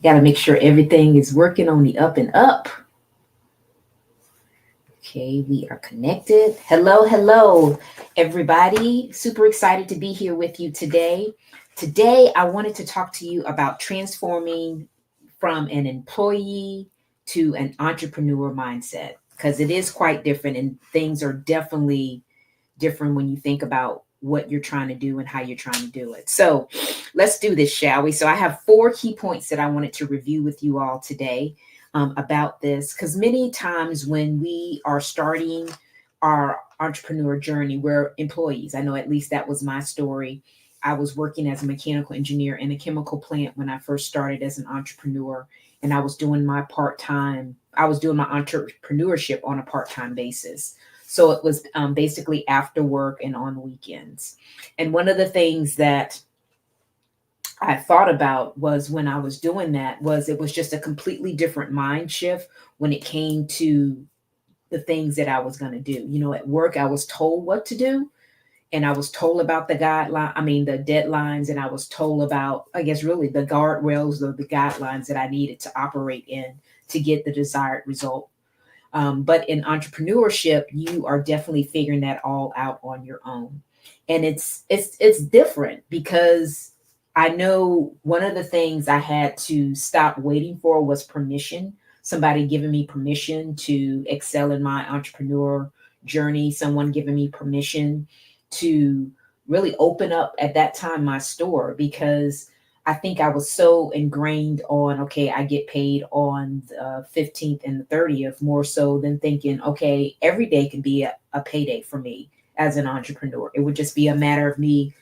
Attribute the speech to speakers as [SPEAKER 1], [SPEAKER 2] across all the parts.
[SPEAKER 1] Got to make sure everything is working on the up and up. Okay, we are connected. Hello, hello, everybody. Super excited to be here with you today. Today, I wanted to talk to you about transforming from an employee to an entrepreneur mindset because it is quite different and things are definitely different when you think about what you're trying to do and how you're trying to do it. So let's do this, shall we? So I have four key points that I wanted to review with you all today about this because many times when we are starting our entrepreneur journey, we're employees. I know at least that was my story. I was working as a mechanical engineer in a chemical plant when I first started as an entrepreneur, and I was doing my I was doing my entrepreneurship on a part time basis. So it was basically after work and on weekends. And one of the things that I thought about was when I was doing that was it was just a completely different mind shift when it came to the things that I was going to do. You know, at work, I was told what to do and I was told about the deadlines, and I was told about, I guess, really the guardrails or the guidelines that I needed to operate in to get the desired result. But in entrepreneurship, you are definitely figuring that all out on your own, and it's different because I know one of the things I had to stop waiting for was permission. Somebody giving me permission to excel in my entrepreneur journey. Someone giving me permission to really open up at that time my store because I think I was so ingrained on, okay, I get paid on the 15th and the 30th, more so than thinking, okay, every day can be a payday for me as an entrepreneur. It would just be a matter of me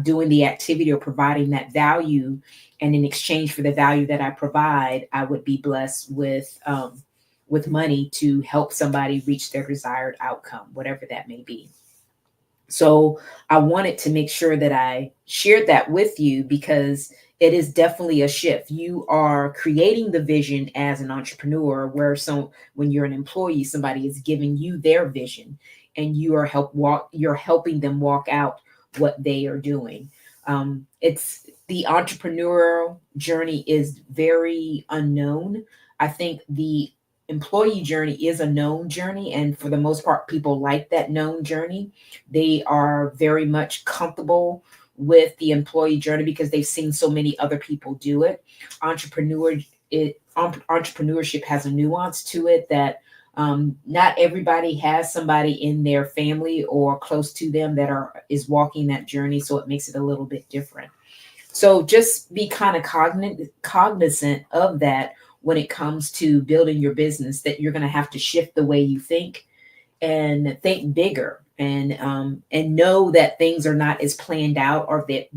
[SPEAKER 1] doing the activity or providing that value. And in exchange for the value that I provide, I would be blessed with money to help somebody reach their desired outcome, whatever that may be. So I wanted to make sure that I shared that with you because it is definitely a shift. You are creating the vision as an entrepreneur, where when you're an employee, somebody is giving you their vision, and you're helping them walk out what they are doing. It's the entrepreneurial journey is very unknown. I think the employee journey is a known journey, and for the most part, people like that known journey. They are very much comfortable with the employee journey because they've seen so many other people do it. Entrepreneurship has a nuance to it that not everybody has somebody in their family or close to them that is walking that journey, so it makes it a little bit different. So just be kind of cognizant of that when it comes to building your business, that you're going to have to shift the way you think and think bigger, and know that things are not as planned out, or that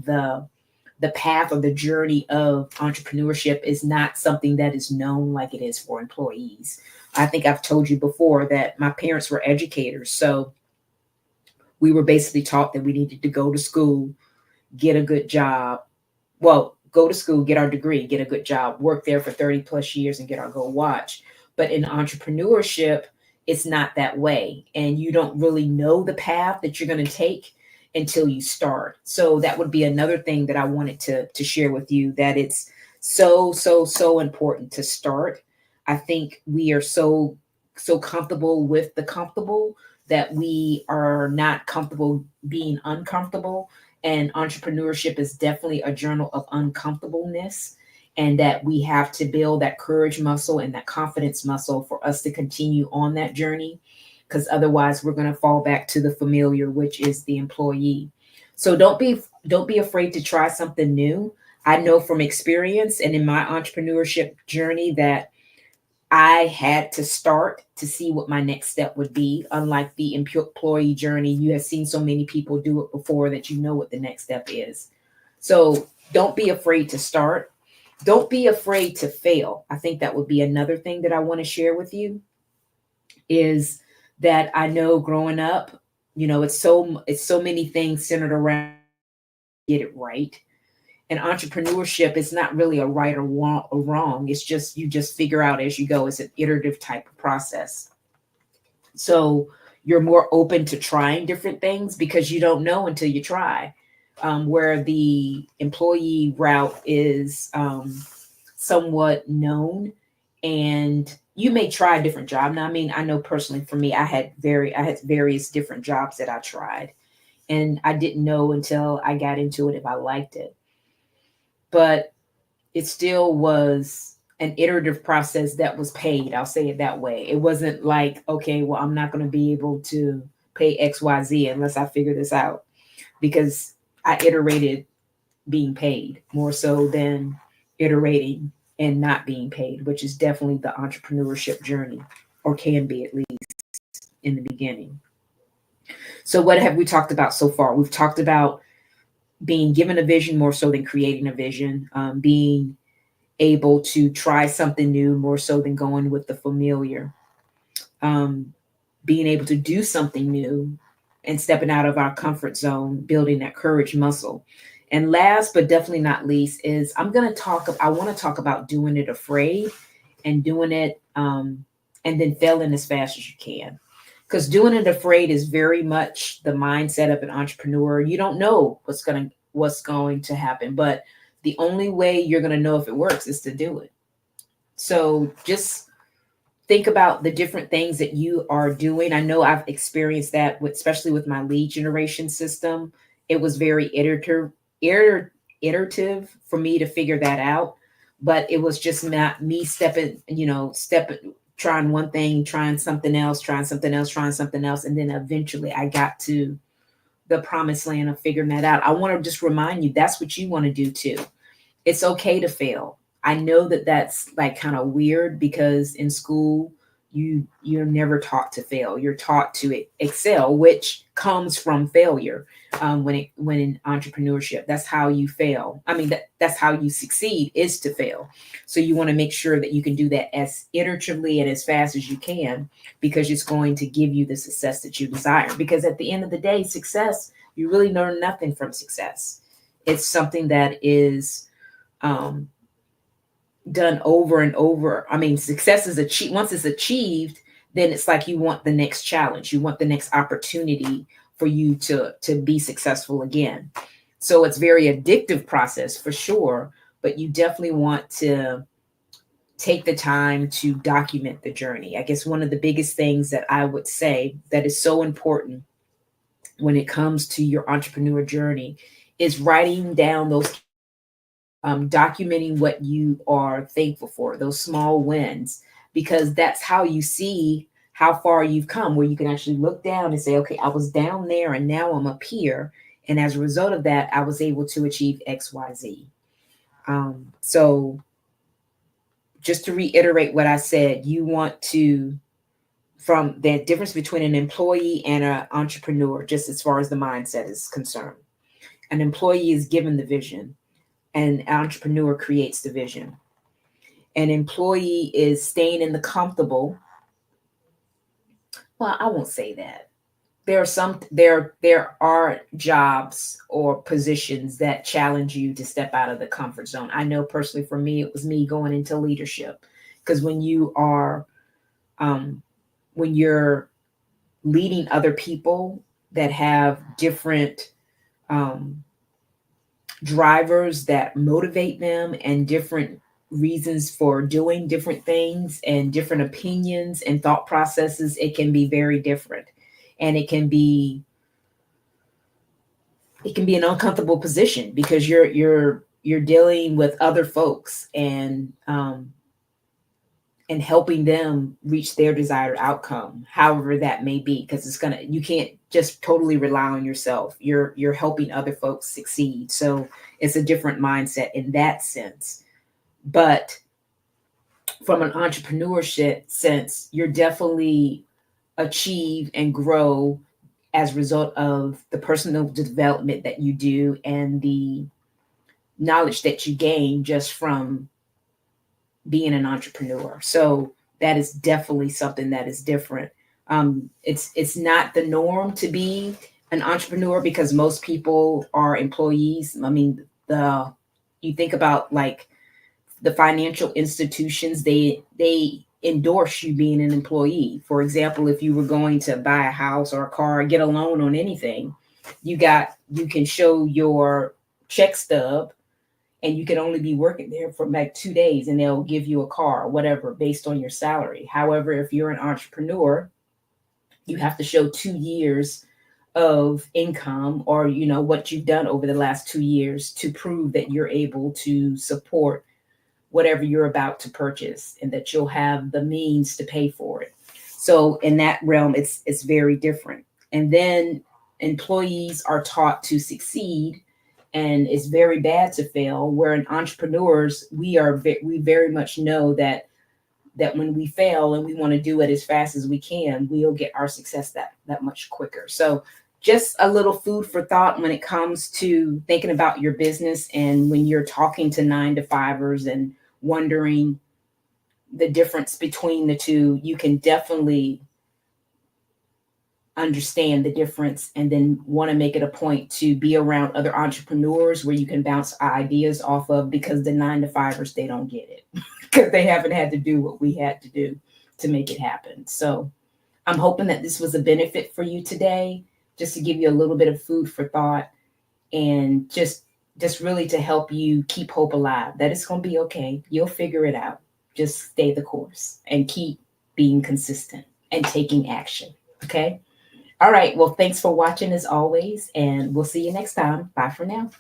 [SPEAKER 1] the path or the journey of entrepreneurship is not something that is known like it is for employees. I think I've told you before that my parents were educators, so we were basically taught that we needed to go to school, get a good job. Well, go to school, get our degree, get a good job, work there for 30 plus years and get our gold watch. But in entrepreneurship, it's not that way. And you don't really know the path that you're going to take until you start. So that would be another thing that I wanted to share with you, that it's so important to start. I think we are so comfortable with the comfortable that we are not comfortable being uncomfortable. And entrepreneurship is definitely a journal of uncomfortableness, and that we have to build that courage muscle and that confidence muscle for us to continue on that journey, because otherwise we're going to fall back to the familiar, which is the employee. So don't be afraid to try something new. I know from experience and in my entrepreneurship journey that I had to start to see what my next step would be. Unlike the employee journey, you have seen so many people do it before that you know what the next step is. So don't be afraid to start. Don't be afraid to fail. I think that would be another thing that I want to share with you, is that I know growing up, it's so many things centered around get it right. And entrepreneurship is not really a right or wrong. It's just you just figure out as you go. It's an iterative type of process. So you're more open to trying different things because you don't know until you try. Where the employee route is somewhat known, and you may try a different job. Now, I mean, I know personally for me, I had various different jobs that I tried, and I didn't know until I got into it if I liked it. But it still was an iterative process that was paid. I'll say it that way. It wasn't like, okay, well, I'm not going to be able to pay XYZ unless I figure this out, because I iterated being paid more so than iterating and not being paid, which is definitely the entrepreneurship journey, or can be at least in the beginning. So, what have we talked about so far? We've talked about being given a vision more so than creating a vision, being able to try something new more so than going with the familiar, um, being able to do something new and stepping out of our comfort zone, building that courage muscle. And last but definitely not least is I want to talk about doing it afraid and doing it and then failing as fast as you can. Because doing it afraid is very much the mindset of an entrepreneur. You don't know what's going to happen, but the only way you're going to know if it works is to do it. So just think about the different things that you are doing. I know I've experienced that especially with my lead generation system. It was very iterative for me to figure that out, but it was just not me stepping, trying one thing, trying something else, trying something else, trying something else. And then eventually I got to the promised land of figuring that out. I want to just remind you, that's what you want to do too. It's okay to fail. I know that that's like kind of weird because in school you're never taught to fail. You're taught to excel, which comes from failure. When in entrepreneurship, that's how you fail. I mean, that's how you succeed, is to fail. So you want to make sure that you can do that as iteratively and as fast as you can, because it's going to give you the success that you desire. Because at the end of the day, success, you really learn nothing from success. It's something that is done over and over. I mean, success is achieved. Once it's achieved, then it's like you want the next challenge. You want the next opportunity for you to be successful again. So it's very addictive process for sure, but you definitely want to take the time to document the journey. I guess one of the biggest things that I would say that is so important when it comes to your entrepreneur journey is writing down those documenting what you are thankful for, those small wins, because that's how you see how far you've come, where you can actually look down and say, okay, I was down there and now I'm up here. And as a result of that, I was able to achieve X, Y, Z. So just to reiterate what I said, you want to, from the difference between an employee and an entrepreneur, just as far as the mindset is concerned, an employee is given the vision. An entrepreneur creates the vision. An employee is staying in the comfortable. Well, I won't say that. There are jobs or positions that challenge you to step out of the comfort zone. I know personally for me, it was me going into leadership, because when you're leading other people that have different drivers that motivate them and different reasons for doing different things and different opinions and thought processes, it can be very different. And it can be an uncomfortable position because you're dealing with other folks and helping them reach their desired outcome, however that may be, because you can't just totally rely on yourself. You're helping other folks succeed. So it's a different mindset in that sense. But from an entrepreneurship sense, you're definitely achieve and grow as a result of the personal development that you do and the knowledge that you gain just from being an entrepreneur. So that is definitely something that is different. It's not the norm to be an entrepreneur because most people are employees. I mean, you think about like the financial institutions, they endorse you being an employee. For example, if you were going to buy a house or a car, get a loan on anything, you can show your check stub and you can only be working there for like 2 days and they'll give you a car or whatever based on your salary. However, if you're an entrepreneur, you have to show 2 years of income, or what you've done over the last 2 years to prove that you're able to support whatever you're about to purchase and that you'll have the means to pay for it. So in that realm, it's very different. And then employees are taught to succeed, and it's very bad to fail. Where in entrepreneurs, we very much know that when we fail and we want to do it as fast as we can, we'll get our success that much quicker. So just a little food for thought when it comes to thinking about your business, and when you're talking to 9 to 5ers and wondering the difference between the two, you can definitely understand the difference, and then want to make it a point to be around other entrepreneurs where you can bounce ideas off of, because the 9 to 5ers, they don't get it because they haven't had to do what we had to do to make it happen. So I'm hoping that this was a benefit for you today, just to give you a little bit of food for thought, and just really to help you keep hope alive, that it's going to be okay. You'll figure it out. Just stay the course and keep being consistent and taking action. Okay. All right. Well, thanks for watching as always, and we'll see you next time. Bye for now.